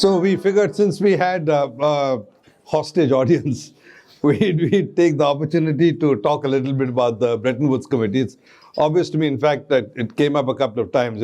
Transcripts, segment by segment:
So we figured since we had a hostage audience, we'd take the opportunity to talk a little bit about the Bretton Woods Committee. It's obvious to me, in fact, that it came up a couple of times,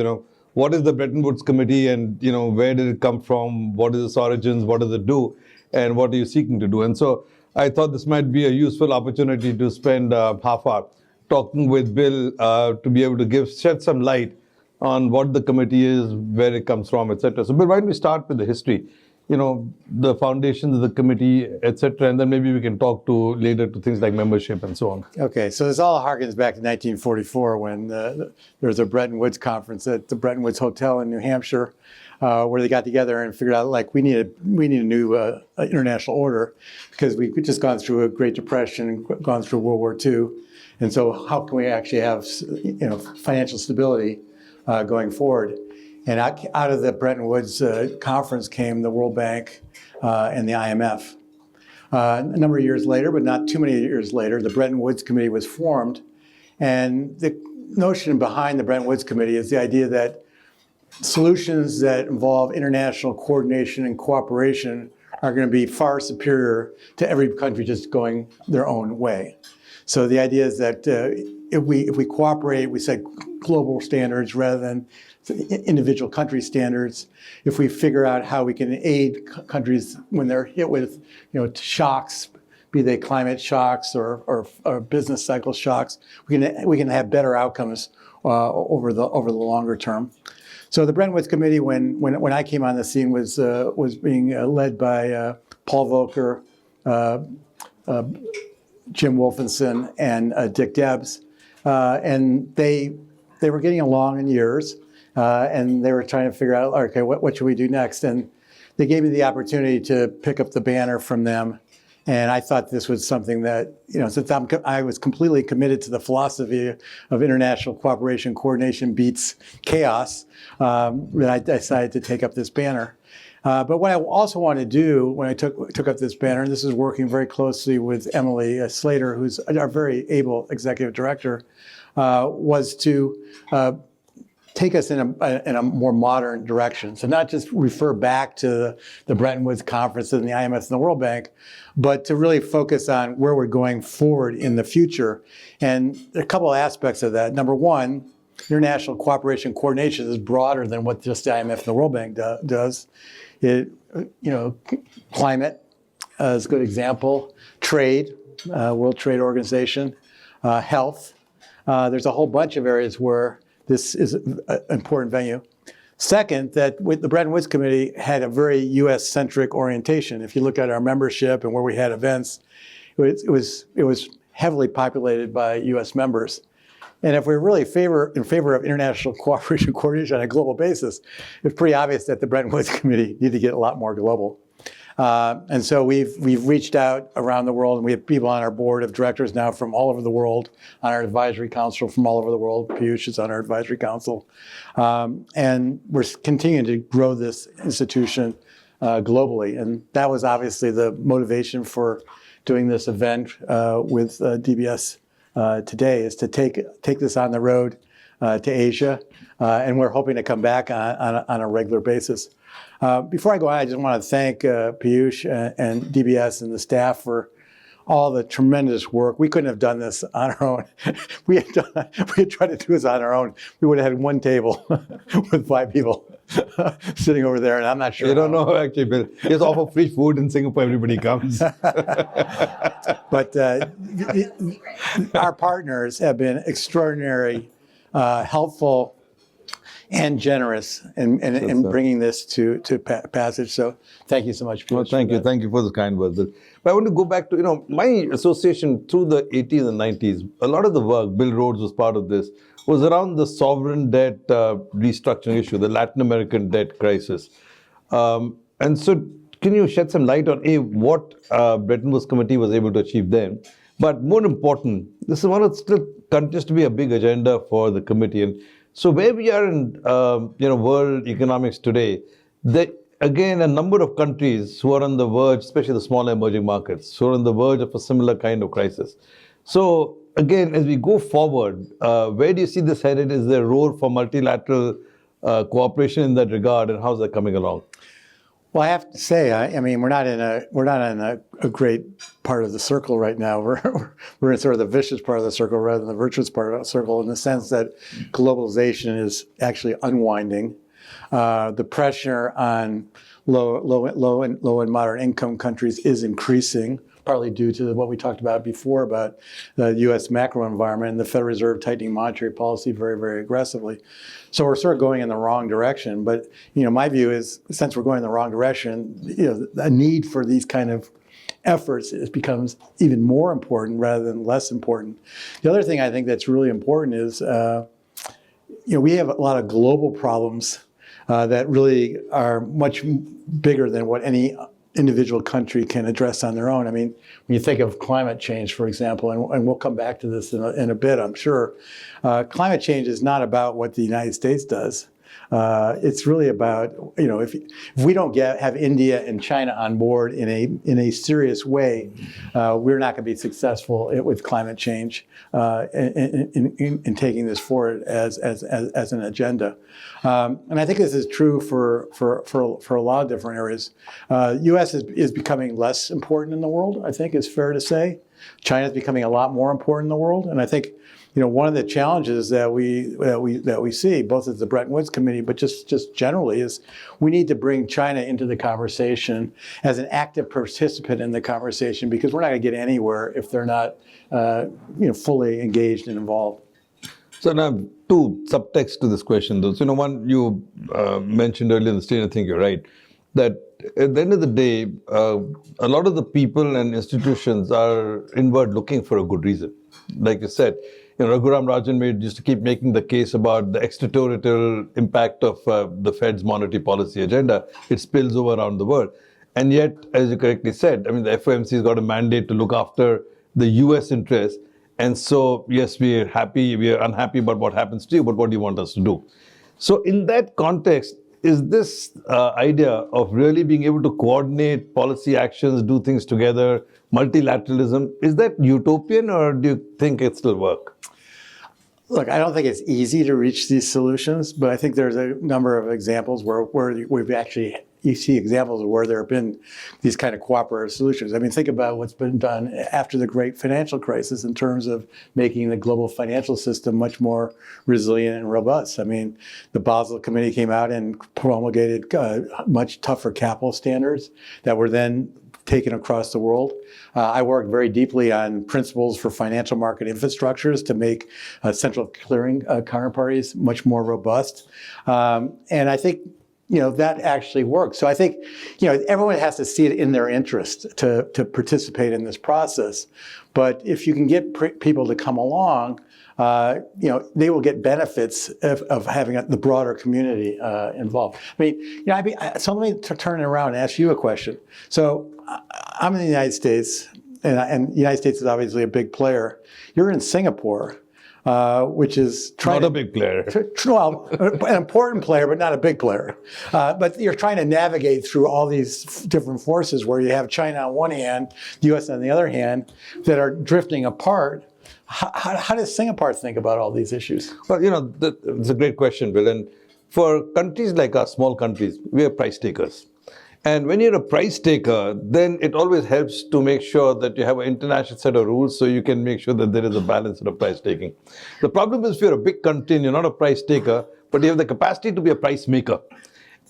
what is the Bretton Woods Committee and, where did it come from? What is its origins? What does it do? And what are you seeking to do? And so I thought this might be a useful opportunity to spend half hour talking with Bill to be able to shed some light on what the committee is, where it comes from, etc. So, Bill, why don't we start with the history? The foundations of the committee, etc., and then maybe we can talk later to things like membership and so on. Okay, so this all harkens back to 1944 when there was a Bretton Woods conference at the Bretton Woods Hotel in New Hampshire, where they got together and figured out we need a new international order because we've just gone through a Great Depression and gone through World War II, and so how can we actually have financial stability going forward? And out of the Bretton Woods conference came the World Bank and the IMF. A number of years later, but not too many years later, the Bretton Woods Committee was formed. And the notion behind the Bretton Woods Committee is the idea that solutions that involve international coordination and cooperation are going to be far superior to every country just going their own way. So the idea is that if we cooperate, we set global standards rather than individual country standards. If we figure out how we can aid countries when they're hit with shocks, be they climate shocks or business cycle shocks, we can have better outcomes over the longer term. So the Bretton Woods Committee, when I came on the scene, was being led by Paul Volcker, Jim Wolfenson, and Dick Debs, and they were getting along in years, and they were trying to figure out, okay, what should we do next? And they gave me the opportunity to pick up the banner from them, and I thought this was something that, since I was completely committed to the philosophy of international cooperation, coordination beats chaos, that I decided to take up this banner. But what I also wanted to do when I took up this banner, and this is working very closely with Emily Slater, who's our very able executive director, was to take us in a more modern direction. So not just refer back to the Bretton Woods Conference and the IMF and the World Bank, but to really focus on where we're going forward in the future. And a couple of aspects of that. Number one, international cooperation and coordination is broader than what just the IMF and the World Bank does. Climate is a good example. Trade, World Trade Organization, health. There's a whole bunch of areas where this is an important venue. Second, that the Bretton Woods Committee had a very U.S.-centric orientation. If you look at our membership and where we had events, it was heavily populated by U.S. members. And if we're really in favor of international cooperation and coordination on a global basis, it's pretty obvious that the Bretton Woods Committee need to get a lot more global. And so we've reached out around the world, and we have people on our board of directors now from all over the world, on our advisory council from all over the world. Piyush is on our advisory council. And we're continuing to grow this institution globally. And that was obviously the motivation for doing this event with DBS today, is to take this on the road to Asia. And we're hoping to come back on a regular basis. Before I go on, I just want to thank Piyush and DBS and the staff for all the tremendous work. We couldn't have done this on our own. We had tried to do this on our own, we would have had one table with 5 people sitting over there, and I'm not sure. You don't know, actually, Bill. Just offer free food in Singapore, everybody comes. But our partners have been extraordinary, helpful, and generous in bringing this to passage. So thank you so much. Well, thank you. Thank you for the kind words. But I want to go back to, my association through the 80s and 90s. A lot of the work, Bill Rhodes was part of this, was around the sovereign debt restructuring issue, the Latin American debt crisis. And so can you shed some light on, what Bretton Woods Committee was able to achieve then? But more important, this is one that still continues to be a big agenda for the committee. And so where we are in world economics today, again, a number of countries who are on the verge, especially the smaller emerging markets, who are on the verge of a similar kind of crisis. So again, as we go forward, where do you see this headed? Is there a role for multilateral cooperation in that regard, and how's that coming along? Well, I have to say, I mean, we're not in a great part of the circle right now. We're in sort of the vicious part of the circle rather than the virtuous part of the circle, in the sense that globalization is actually unwinding. The pressure on low and moderate income countries is increasing, partly due to what we talked about before about the U.S. macro environment and the Federal Reserve tightening monetary policy very, very aggressively. So we're sort of going in the wrong direction. But my view is, since we're going in the wrong direction, the need for these kind of efforts becomes even more important rather than less important. The other thing I think that's really important is, we have a lot of global problems that really are much bigger than what any individual country can address on their own. I mean, when you think of climate change, for example, and we'll come back to this in a bit, I'm sure, climate change is not about what the United States does. It's really about, if we don't have India and China on board in a serious way, we're not going to be successful with climate change in taking this forward as an agenda. And I think this is true for a lot of different areas. U.S. is becoming less important in the world, I think it's fair to say. China is becoming a lot more important in the world, and I think one of the challenges that we see, both at the Bretton Woods Committee, but just generally, is we need to bring China into the conversation as an active participant in the conversation, because we're not going to get anywhere if they're not, fully engaged and involved. So now, two subtexts to this question, though. So, one you mentioned earlier in the state, I think you're right, that at the end of the day, a lot of the people and institutions are inward looking for a good reason. Like you said, Raghuram Rajan used to keep making the case about the extraterritorial impact of the Fed's monetary policy agenda. It spills over around the world. And yet, as you correctly said, I mean, the FOMC has got a mandate to look after the US interests. And so, yes, we are unhappy about what happens to you, but what do you want us to do? So in that context, is this idea of really being able to coordinate policy actions, do things together, multilateralism, is that utopian, or do you think it still work? Look, I don't think it's easy to reach these solutions, but I think there's a number of examples where we've actually, you see examples of where there have been these kind of cooperative solutions. I mean, think about what's been done after the great financial crisis in terms of making the global financial system much more resilient and robust. I mean, the Basel Committee came out and promulgated much tougher capital standards that were then taken across the world. I worked very deeply on principles for financial market infrastructures to make central clearing counterparties much more robust. And I think that actually works. So I think, everyone has to see it in their interest to participate in this process. But if you can get people to come along, they will get benefits of having the broader community involved. I mean, so let me turn it around and ask you a question. So I'm in the United States, and the United States is obviously a big player. You're in Singapore, which is not a big player. Well, an important player, but not a big player. But you're trying to navigate through all these different forces where you have China on one hand, the U.S. on the other hand, that are drifting apart. How does Singapore think about all these issues? Well, it's a great question, Bill. And for countries like us, small countries, we are price takers. And when you're a price taker, then it always helps to make sure that you have an international set of rules so you can make sure that there is a balance in the price taking. The problem is if you're a big country and you're not a price taker, but you have the capacity to be a price maker.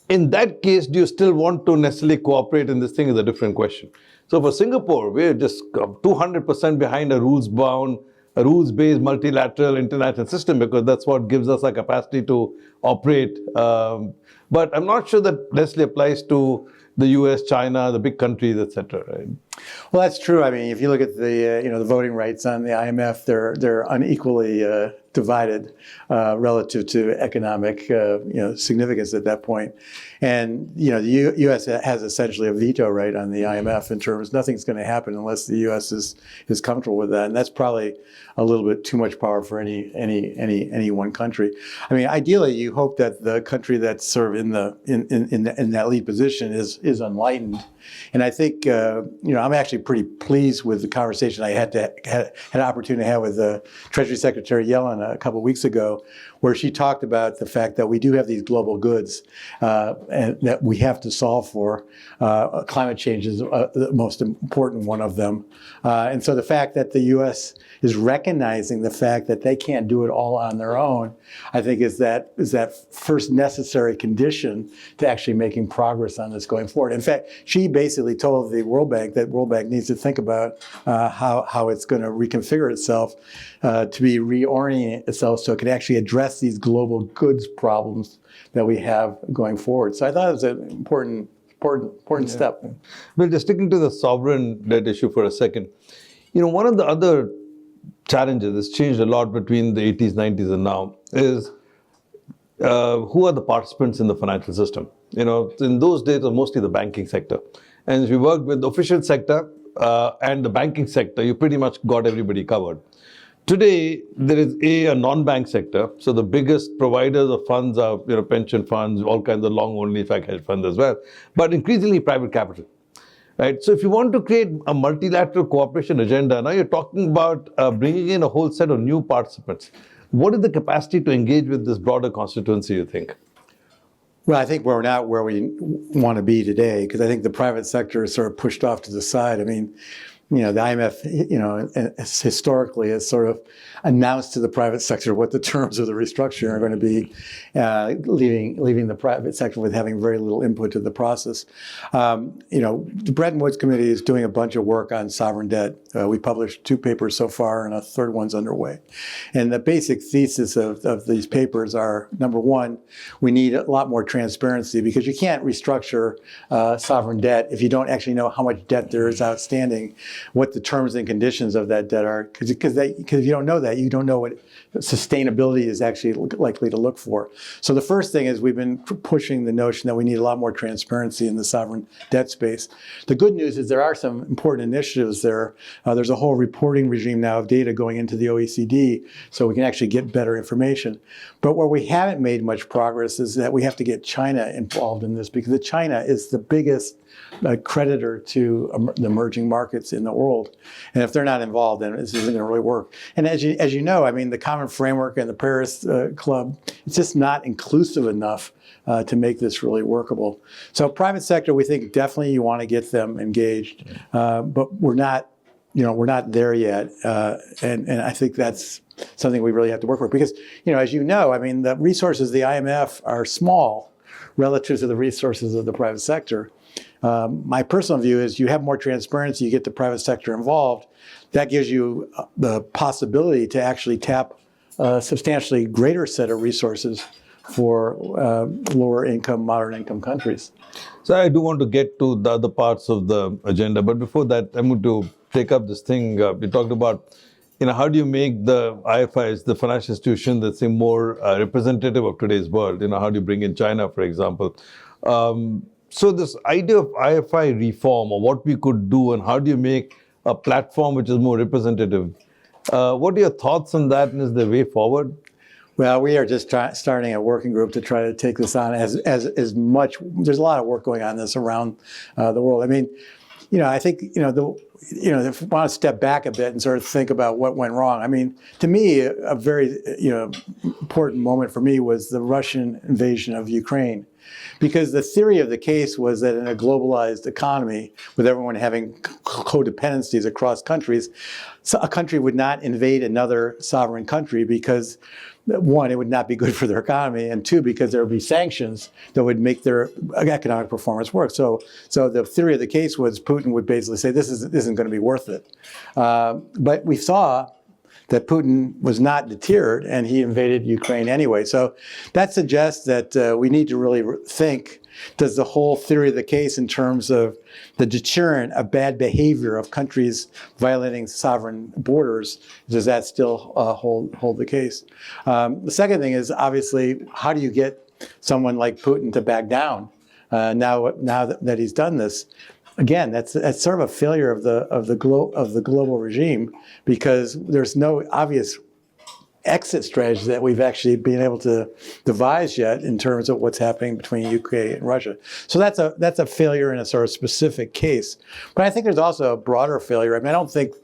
In that case, do you still want to necessarily cooperate in this thing is a different question. So for Singapore, we're just 200% behind a rules-bound, a rules-based multilateral international system, because that's what gives us a capacity to operate. But I'm not sure that necessarily applies to the U.S., China, the big countries, etc. Right? Well, that's true. I mean, if you look at the the voting rights on the IMF, they're unequally divided relative to economic significance at that point. And the U.S. has essentially a veto right on the IMF in terms nothing's going to happen unless the U.S. is comfortable with that, and that's probably a little bit too much power for any one country. I mean, ideally, you hope that the country that's sort of in that lead position is enlightened. And I think I'm actually pretty pleased with the conversation I had an opportunity to have with Treasury Secretary Yellen a couple of weeks ago, where she talked about the fact that we do have these global goods and that we have to solve for. Climate change is the most important one of them. And so the fact that the U.S. is recognizing the fact that they can't do it all on their own, I think is that first necessary condition to actually making progress on this going forward. In fact, she basically told the World Bank that World Bank needs to think about how it's going to reconfigure itself to be reorienting itself so it can actually address these global goods problems that we have going forward. So I thought it was an important step. Well, just sticking to the sovereign debt issue for a second, one of the other challenges that's changed a lot between the 80s, 90s, and now is who are the participants in the financial system? In those days, it was mostly the banking sector. And if you worked with the official sector and the banking sector, you pretty much got everybody covered. Today, there is a non-bank sector. So the biggest providers of funds are pension funds, all kinds of long-only hedge funds as well, but increasingly private capital. Right? So if you want to create a multilateral cooperation agenda, now you're talking about bringing in a whole set of new participants. What is the capacity to engage with this broader constituency, you think? Well, I think we're not where we want to be today, because I think the private sector is sort of pushed off to the side. I mean, the IMF, historically has sort of announced to the private sector what the terms of the restructuring are going to be, leaving the private sector with having very little input to the process. The Bretton Woods Committee is doing a bunch of work on sovereign debt. We published 2 papers so far, and a third one's underway. And the basic thesis of these papers are, number one, we need a lot more transparency, because you can't restructure sovereign debt if you don't actually know how much debt there is outstanding, what the terms and conditions of that debt are, because if you don't know that, you don't know what sustainability is actually likely to look for. So the first thing is we've been pushing the notion that we need a lot more transparency in the sovereign debt space. The good news is there are some important initiatives there. There's a whole reporting regime now of data going into the OECD, so we can actually get better information. But where we haven't made much progress is that we have to get China involved in this, because China is the biggest creditor to the emerging markets in the world. And if they're not involved, then this isn't going to really work. And as you know, I mean, the Common Framework and the Paris Club, it's just not inclusive enough to make this really workable. So private sector, we think definitely you want to get them engaged, but we're not there yet. And I think that's something we really have to work with, because, as you know, I mean, the resources of the IMF are small relative to the resources of the private sector. My personal view is you have more transparency, you get the private sector involved. That gives you the possibility to actually tap a substantially greater set of resources for lower income, moderate income countries. So I do want to get to the other parts of the agenda, but before that, I'm going to take up this thing you talked about. How do you make the IFIs, the financial institution, that's more representative of today's world? How do you bring in China, for example? So this idea of IFI reform, or what we could do, and how do you make a platform which is more representative? What are your thoughts on that, and is there a way forward? Well, we are just starting a working group to try to take this on as much. There's a lot of work going on this around the world. I mean, I think, if we want to step back a bit and sort of think about what went wrong. I mean, to me, a very, important moment for me was the Russian invasion of Ukraine. Because the theory of the case was that in a globalized economy, with everyone having codependencies across countries, a country would not invade another sovereign country because, one, it would not be good for their economy, and two, because there would be sanctions that would make their economic performance work. So the theory of the case was Putin would basically say, this isn't going to be worth it. But we saw that Putin was not deterred, and he invaded Ukraine anyway. So that suggests that we need to really think, does the whole theory of the case in terms of the deterrent of bad behavior of countries violating sovereign borders, does that still hold the case? The second thing is, obviously, how do you get someone like Putin to back down now that he's done this? Again, that's sort of a failure of the global regime, because there's no obvious exit strategy that we've actually been able to devise yet in terms of what's happening between UK and Russia. So that's a failure in a sort of specific case. But I think there's also a broader failure. I mean, I don't think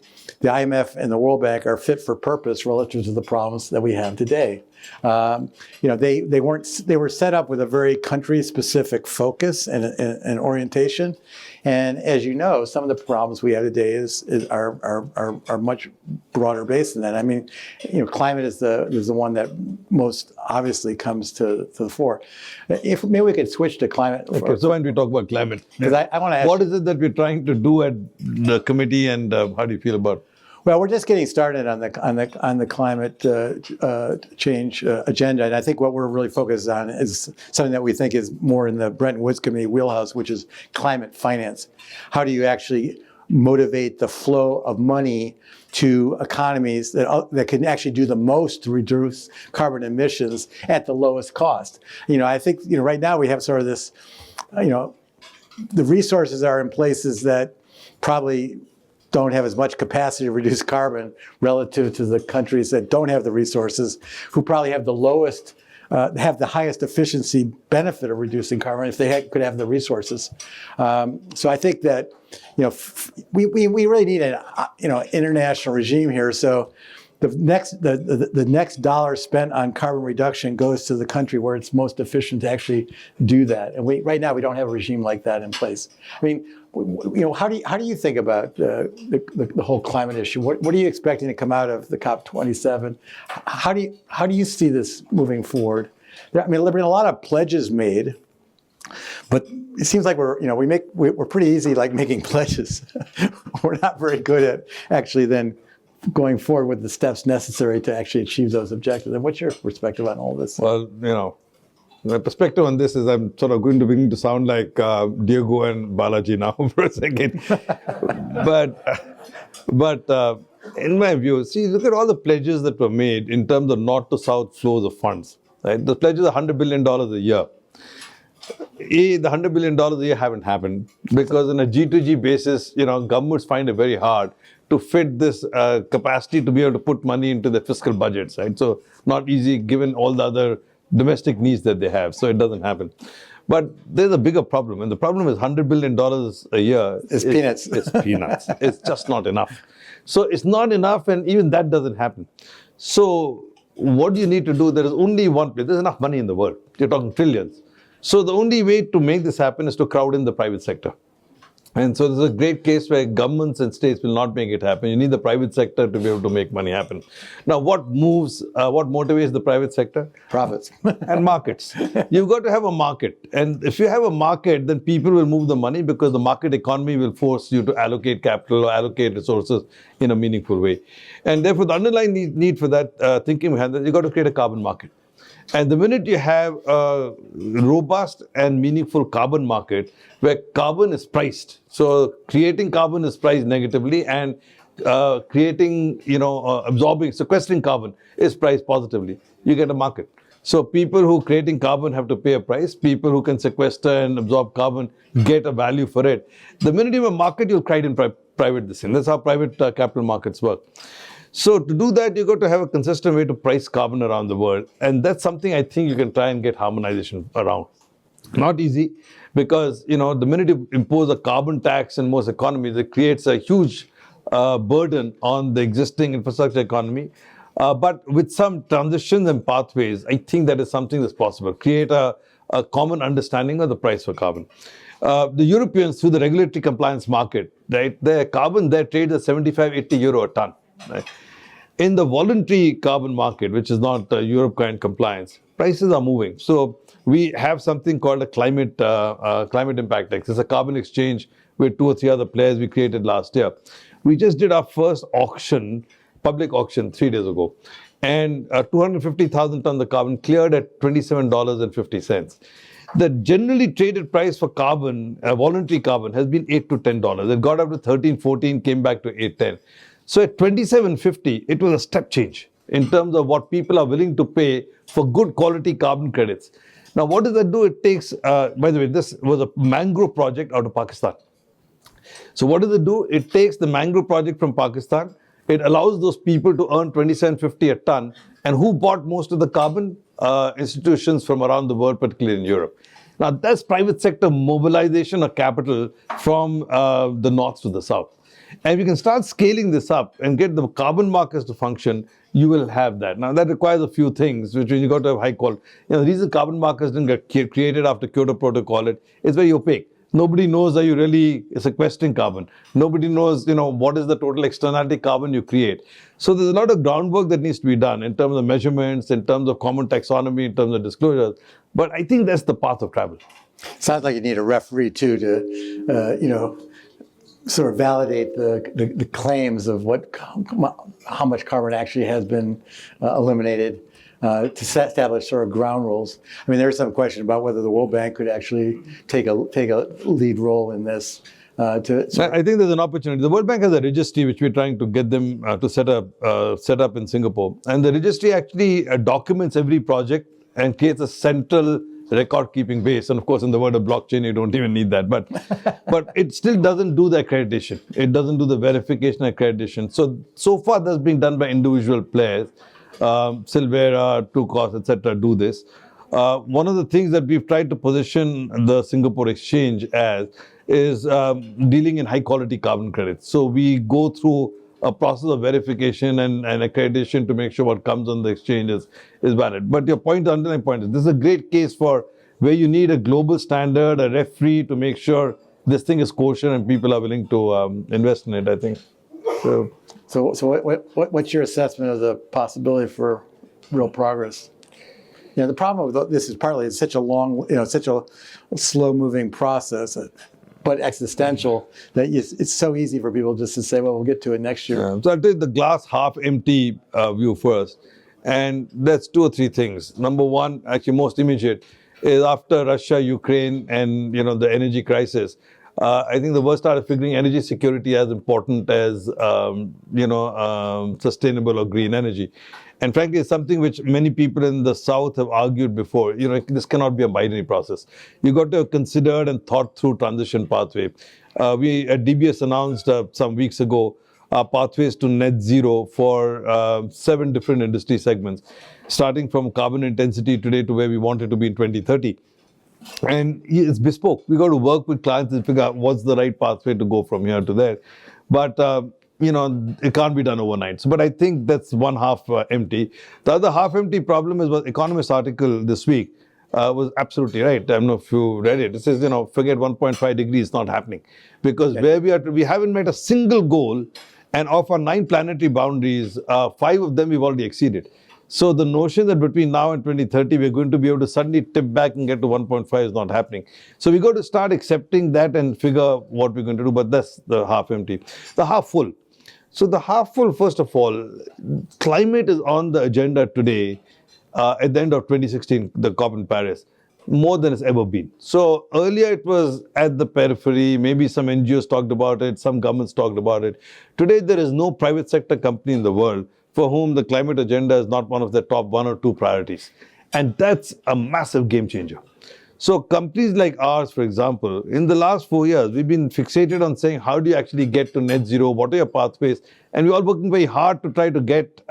the IMF and the World Bank are fit for purpose relative to the problems that we have today. They were set up with a very country-specific focus and orientation. And as you know, some of the problems we have today are much broader based than that. I mean, climate is the one that most obviously comes to the fore. If maybe we could switch to climate. Okay, so when we talk about climate, because I want to ask, what is it that we're trying to do at the committee, and how do you feel about it? Well, we're just getting started on the climate change agenda, and I think what we're really focused on is something that we think is more in the Bretton Woods Committee wheelhouse, which is climate finance. How do you actually motivate the flow of money to economies that can actually do the most to reduce carbon emissions at the lowest cost? I think right now we have sort of this, the resources are in places that probably don't have as much capacity to reduce carbon relative to the countries that don't have the resources, who probably have the lowest, have the highest efficiency benefit of reducing carbon if they could have the resources. So I think that we really need an international regime here. So the next dollar spent on carbon reduction goes to the country where it's most efficient to actually do that. And right now we don't have a regime like that in place. I mean, how do you think about the whole climate issue? What are you expecting to come out of the COP27? How do you see this moving forward? I mean, there have been a lot of pledges made, but it seems like we're pretty easy like making pledges. We're not very good at actually then going forward with the steps necessary to actually achieve those objectives. And what's your perspective on all this? Well, my perspective on this is I'm sort of going to begin to sound like Diego and Balaji now for a second. but in my view, see, look at all the pledges that were made in terms of north to south flows of funds. Right? The pledges are $100 billion a year. The $100 billion a year haven't happened because on a G2G basis, governments find it very hard to fit this capacity to be able to put money into the fiscal budgets, right? So not easy given all the other domestic needs that they have. So it doesn't happen. But there's a bigger problem. And the problem is $100 billion a year is peanuts. It's peanuts. It's just not enough. So it's not enough, and even that doesn't happen. So what do you need to do? There is only one place. There's enough money in the world. You're talking trillions. So the only way to make this happen is to crowd in the private sector. And so there's a great case where governments and states will not make it happen. You need the private sector to be able to make money happen. Now, what motivates the private sector? Profits. And markets. You've got to have a market. And if you have a market, then people will move the money because the market economy will force you to allocate capital or allocate resources in a meaningful way. And therefore, the underlying need for that thinking behind that, you've got to create a carbon market. And the minute you have a robust and meaningful carbon market where carbon is priced, so creating carbon is priced negatively, and sequestering carbon is priced positively, you get a market. So people who are creating carbon have to pay a price. People who can sequester and absorb carbon get a value for it. The minute you have a market, you'll create in private this thing. That's how private capital markets work. So to do that, you've got to have a consistent way to price carbon around the world. And that's something I think you can try and get harmonization around. Not easy, because the minute you impose a carbon tax in most economies, it creates a huge burden on the existing infrastructure economy. But with some transitions and pathways, I think that is something that's possible. Create a common understanding of the price for carbon. The Europeans, through the regulatory compliance market, right, their carbon there trades at 75, 80 euro a ton. Right? In the voluntary carbon market, which is not Europe kind compliance, prices are moving. So we have something called a climate impact tax. It's a carbon exchange with 2 or 3 other players we created last year. We just did our first auction, public auction, 3 days ago. And 250,000 tons of carbon cleared at $27.50. The generally traded price for carbon, voluntary carbon, has been $8 to $10. It got up to 13, 14, came back to 8, 10. So at $27.50, it was a step change in terms of what people are willing to pay for good quality carbon credits. Now, what does that do? It takes, by the way, this was a mangrove project out of Pakistan. So what does it do? It takes the mangrove project from Pakistan, It allows those people to earn 27.50 a ton. And who bought most of the carbon? Institutions from around the world, particularly in Europe. Now, that's private sector mobilization of capital from the north to the south. And we can start scaling this up and get the carbon markets to function, you will have that. Now, that requires a few things, which you got to have high quality. The reason carbon markets didn't get created after Kyoto Protocol, it's very opaque. Nobody knows, are you really sequestering carbon? Nobody knows, what is the total externality carbon you create. So there's a lot of groundwork that needs to be done in terms of measurements, in terms of common taxonomy, in terms of disclosures. But I think that's the path of travel. Sounds like you need a referee too to, sort of validate the claims of how much carbon actually has been eliminated. To establish sort of ground rules. I mean, there's some question about whether the World Bank could actually take a lead role in this. I think there's an opportunity. The World Bank has a registry which we're trying to get them to set up in Singapore. And the registry actually documents every project and creates a central record-keeping base. And of course, in the world of blockchain, you don't even need that. But it still doesn't do the accreditation. It doesn't do the verification accreditation. So far, that's being done by individual players. Silvera, Truecost, etc. do this. One of the things that we've tried to position the Singapore Exchange as is dealing in high-quality carbon credits. So we go through a process of verification and accreditation to make sure what comes on the exchange is valid. But your underlying point is this is a great case for where you need a global standard, a referee to make sure this thing is kosher and people are willing to invest in it, I think. So what's your assessment of the possibility for real progress? The problem with this is partly it's such a long, such a slow-moving process, but existential that it's so easy for people just to say, well, we'll get to it next year. Yeah. So I'll take the glass half empty view first. And that's two or three things. Number one, actually most immediate, is after Russia, Ukraine, and the energy crisis. I think the world started figuring energy security as important as, sustainable or green energy. And frankly, it's something which many people in the South have argued before. This cannot be a binary process. You got to have considered and thought through transition pathway. We at DBS announced some weeks ago pathways to net zero for 7 different industry segments, starting from carbon intensity today to where we want it to be in 2030. And it's bespoke. We got to work with clients and figure out what's the right pathway to go from here to there. But, it can't be done overnight. But I think that's one half empty. The other half empty problem is what Economist article this week was absolutely right. I don't know if you read it. It says, forget 1.5 degrees, it's not happening. Because where we haven't met a single goal, and of our 9 planetary boundaries, 5 of them we've already exceeded. So the notion that between now and 2030, we're going to be able to suddenly tip back and get to 1.5 is not happening. So we got to start accepting that and figure what we're going to do. But that's the half empty. The half full. So the half full, first of all, climate is on the agenda today at the end of 2016, the COP in Paris, more than it's ever been. So earlier it was at the periphery. Maybe some NGOs talked about it. Some governments talked about it. Today, there is no private sector company in the world for whom the climate agenda is not one of their top 1 or 2 priorities. And that's a massive game changer. So companies like ours, for example, in the last 4 years, we've been fixated on saying, how do you actually get to net zero? What are your pathways? And we're all working very hard to try to get,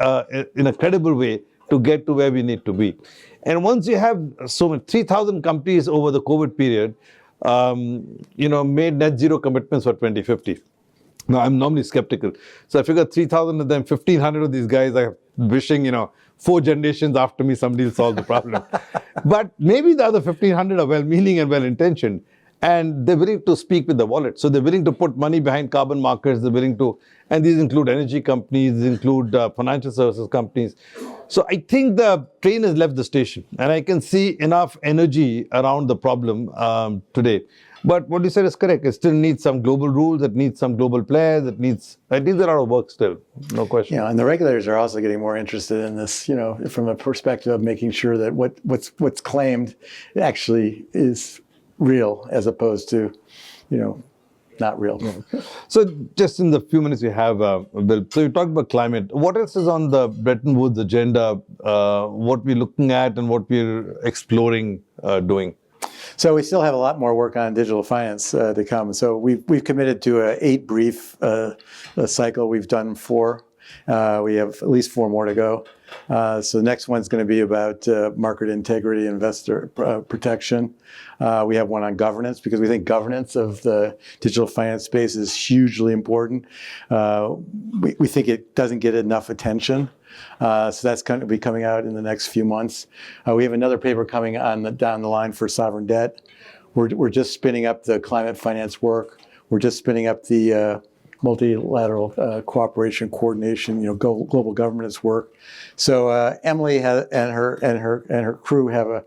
in a credible way, to get to where we need to be. And once you have so many, 3,000 companies over the COVID period, made net zero commitments for 2050. Now, I'm normally skeptical. So I figured 3,000 of them, 1,500 of these guys are wishing, 4 generations after me, somebody will solve the problem. But maybe the other 1,500 are well-meaning and well-intentioned. And they're willing to speak with the wallet. So they're willing to put money behind carbon markets. They're willing to, and these include energy companies, these include financial services companies. So I think the train has left the station. And I can see enough energy around the problem today. But what you said is correct. It still needs some global rules. It needs some global players. It needs a lot of work still. No question. And the regulators are also getting more interested in this, from a perspective of making sure that what's claimed actually is real as opposed to, not real. Yeah. So just in the few minutes we have, Bill, so you talked about climate. What else is on the Bretton Woods agenda, what we're looking at and what we're exploring doing? So we still have a lot more work on digital finance to come. So we've committed to an 8 brief cycle. We've done 4 We have at least 4 more to go. So the next one's going to be about market integrity, investor protection. We have one on governance, because we think governance of the digital finance space is hugely important. We think it doesn't get enough attention. So that's going to be coming out in the next few months. We have another paper coming on down the line for sovereign debt. We're just spinning up the climate finance work. We're just spinning up the multilateral cooperation, coordination, global governance work. So Emily and her crew have a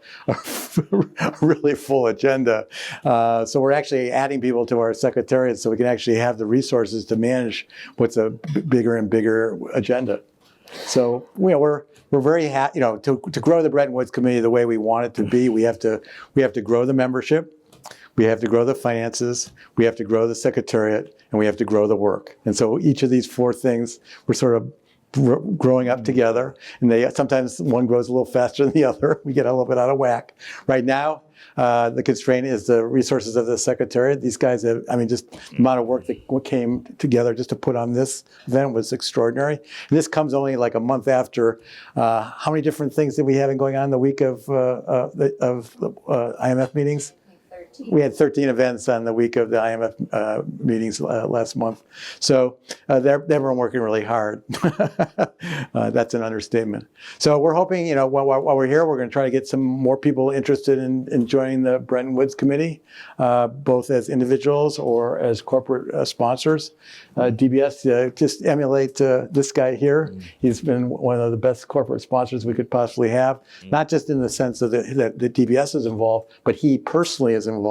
really full agenda. So we're actually adding people to our secretariat so we can actually have the resources to manage what's a bigger and bigger agenda. So we're very happy. To grow the Bretton Woods Committee the way we want it to be, we have to grow the membership. We have to grow the finances, we have to grow the secretariat, and we have to grow the work. And so each of these 4 things, we're sort of growing up together. And sometimes one grows a little faster than the other. We get a little bit out of whack. Right now, the constraint is the resources of the secretariat. These guys have, just the amount of work that came together just to put on this event was extraordinary. And this comes only like a month after, how many different things did we have going on the week of IMF meetings? We had 13 events on the week of the IMF meetings last month. So they've been working really hard. That's an understatement. So we're hoping, while we're here, we're going to try to get some more people interested in joining the Bretton Woods Committee, both as individuals or as corporate sponsors. DBS, just emulate this guy here. He's been one of the best corporate sponsors we could possibly have, not just in the sense of that DBS is involved, but he personally is involved.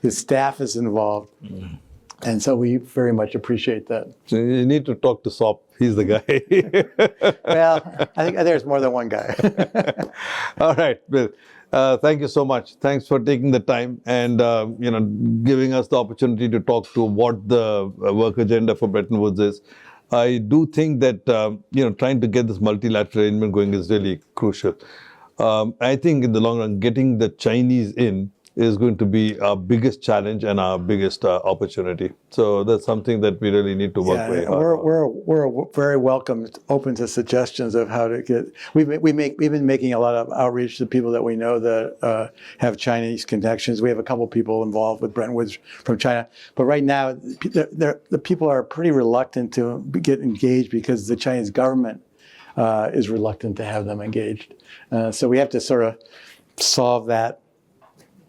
His staff is involved. And so we very much appreciate that. So you need to talk to Sop. He's the guy. Well, I think there's more than one guy. All right, Bill. Thank you so much. Thanks for taking the time and giving us the opportunity to talk to what the work agenda for Bretton Woods is. I do think that trying to get this multilateral arrangement going is really crucial. I think in the long run, getting the Chinese in is going to be our biggest challenge and our biggest opportunity. So that's something that we really need to work very hard on. We're very welcome, open to suggestions of how to get. We've been making a lot of outreach to people that we know that have Chinese connections. We have a couple people involved with Bretton Woods from China, but right now the people are pretty reluctant to get engaged because the Chinese government is reluctant to have them engaged. So we have to sort of solve that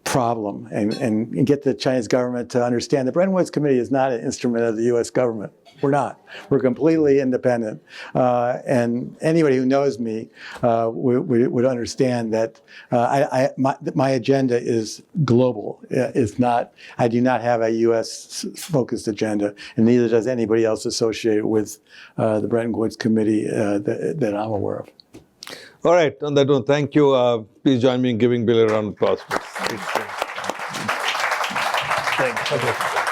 problem and get the Chinese government to understand the Bretton Woods Committee is not an instrument of the U.S. government. We're not. We're completely independent. And anybody who knows me would understand that my agenda is global. It's not. I do not have a U.S. focused agenda, and neither does anybody else associated with the Bretton Woods Committee that I'm aware of. All right. On that note, thank you. Please join me in giving Bill a round of applause. Thank you.